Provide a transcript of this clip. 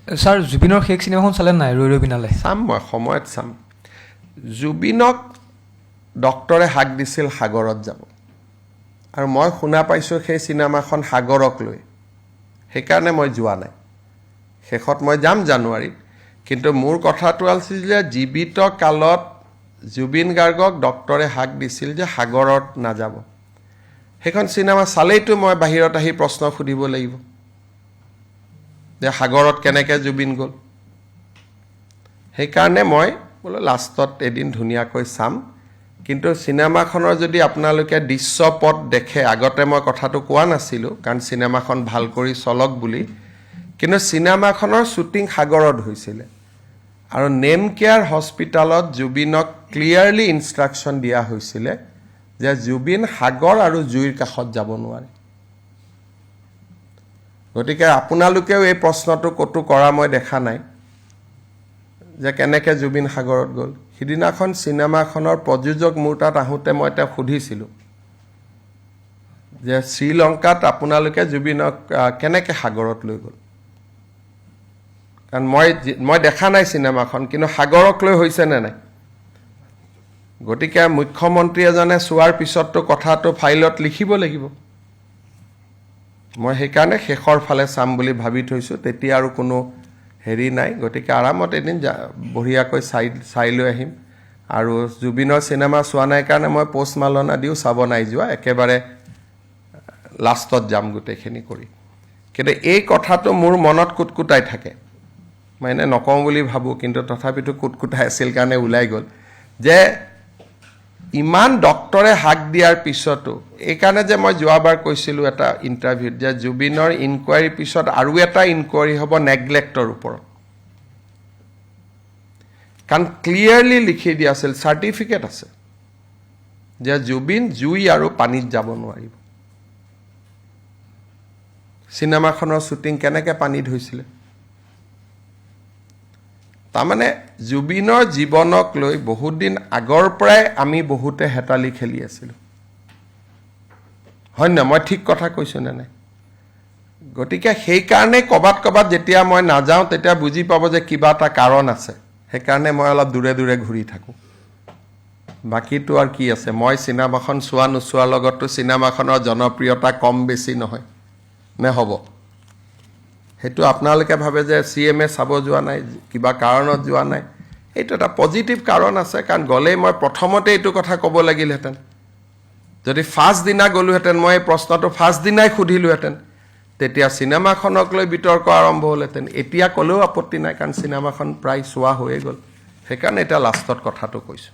Sir জুবিনৰ শেষ চিনেমাখন চালে নাই ৰৈ ৰৈ বিনালে? চাম, মই সময়ত চাম। জুবিনক ডক্টৰে হাক দিছিল সাগৰত যাব, আৰু মই শুনা পাইছোঁ সেই চিনেমাখন সাগৰক লৈ, সেইকাৰণে মই যোৱা নাই। শেষত মই যাম জানুৱাৰীত, কিন্তু মোৰ কথাটো আছিল যে জীৱিত কালত জুবিন গাৰ্গক ডক্টৰে হাক দিছিল যে সাগৰত নাযাব। সেইখন চিনেমা চালেইতো মই বাহিৰত আহি প্ৰশ্ন সুধিব লাগিব যে সাগৰত কেনেকৈ জুবিন গ'ল। সেইকাৰণে মই বোলো লাষ্টত এদিন ধুনীয়াকৈ চাম। কিন্তু চিনেমাখনৰ যদি আপোনালোকে দৃশ্যপট দেখে, আগতে মই কথাটো কোৱা নাছিলোঁ কাৰণ চিনেমাখন ভাল কৰি চলক বুলি, কিন্তু চিনেমাখনৰ শ্বুটিং সাগৰত হৈছিলে, আৰু নেম কেয়াৰ হস্পিটেলত জুবিনক ক্লিয়াৰলি ইনষ্ট্ৰাকশ্যন দিয়া হৈছিলে যে জুবিন সাগৰ আৰু জুইৰ কাষত যাব নোৱাৰে। গতিকে আপোনালোকেও এই প্ৰশ্নটো ক'তো কৰা মই দেখা নাই যে কেনেকৈ জুবিন সাগৰত গ'ল। সিদিনাখন চিনেমাখনৰ প্ৰযোজক মোৰ তাত আহোঁতে মই তেওঁক সুধিছিলোঁ যে শ্ৰীলংকাত আপোনালোকে জুবিনক কেনেকৈ সাগৰত লৈ গ'ল, কাৰণ মই দেখা নাই চিনেমাখন, কিন্তু সাগৰক লৈ হৈছেনে নাই। গতিকে মুখ্যমন্ত্ৰী এজনে চোৱাৰ পিছততো কথাটো ফাইলত লিখিব লাগিব। মই সেইকাৰণে শেষৰ ফালে চাম বুলি ভাবি থৈছোঁ, তেতিয়া আৰু কোনো হেৰি নাই। গতিকে আৰামত এদিন বঢ়িয়াকৈ চাই লৈ আহিম। আৰু জুবিনৰ চিনেমা চোৱা নাই কাৰণে মই পষ্ট মালনা দিও চাব নাই যোৱা, একেবাৰে লাষ্টত যাম গোটেইখিনি কৰি। কিন্তু এই কথাটো মোৰ মনত কুটকুটাই থাকে, মই এনে নকওঁ বুলি ভাবোঁ, কিন্তু তথাপিতো কুটকুটাই আছিল কাৰণে ওলাই গ'ল যে ইমান ডক্টৰে হাক দিয়াৰ পিছতো। এইকাৰণে যে মই যোৱাবাৰ কৈছিলোঁ এটা ইণ্টাৰভিউত যে জুবিনৰ ইনকুৱাৰীৰ পিছত আৰু এটা ইনকুৱাৰী হ'ব নেগলেক্টৰ ওপৰত, কাৰণ ক্লিয়াৰলি লিখি দিয়া আছিল, চাৰ্টিফিকেট আছে যে জুবিন জুই আৰু পানীত যাব নোৱাৰিব। চিনেমাখনৰ শ্বুটিং কেনেকৈ পানীত হৈছিলে। তাৰমানে জুবিনৰ জীৱনক লৈ বহুত দিন আগৰ পৰাই আমি বহুতে হেতালি খেলি আছিলোঁ, হয় নহয়? মই ঠিক কথা কৈছোঁ নে নাই? গতিকে সেইকাৰণে ক'ৰবাত যেতিয়া মই নাযাওঁ তেতিয়া বুজি পাব যে কিবা এটা কাৰণ আছে, সেইকাৰণে মই অলপ দূৰে দূৰে ঘূৰি থাকোঁ। বাকীটো আৰু কি আছে, মই চিনেমাখন চোৱা নোচোৱাৰ লগততো চিনেমাখনৰ জনপ্ৰিয়তা কম বেছি নহয় নে হ'ব? সেইটো আপোনালোকে ভাবে যে CMA চাব যোৱা নাই, কিবা কাৰণত যোৱা নাই। এইটো এটা পজিটিভ কাৰণ আছে, কাৰণ গ'লেই মই প্ৰথমতে এইটো কথা ক'ব লাগিলহেঁতেন। যদি ফাৰ্ষ্ট দিনা গ'লোহেঁতেন, মই এই প্ৰশ্নটো ফাৰ্ষ্ট দিনাই সুধিলোহেঁতেন, তেতিয়া চিনেমাখনক লৈ বিতৰ্ক আৰম্ভ হ'লহেঁতেন। এতিয়া ক'লেও আপত্তি নাই, কাৰণ চিনেমাখন প্ৰায় চোৱা হৈয়ে গ'ল। সেইকাৰণে এতিয়া লাষ্টত কথাটো কৈছোঁ।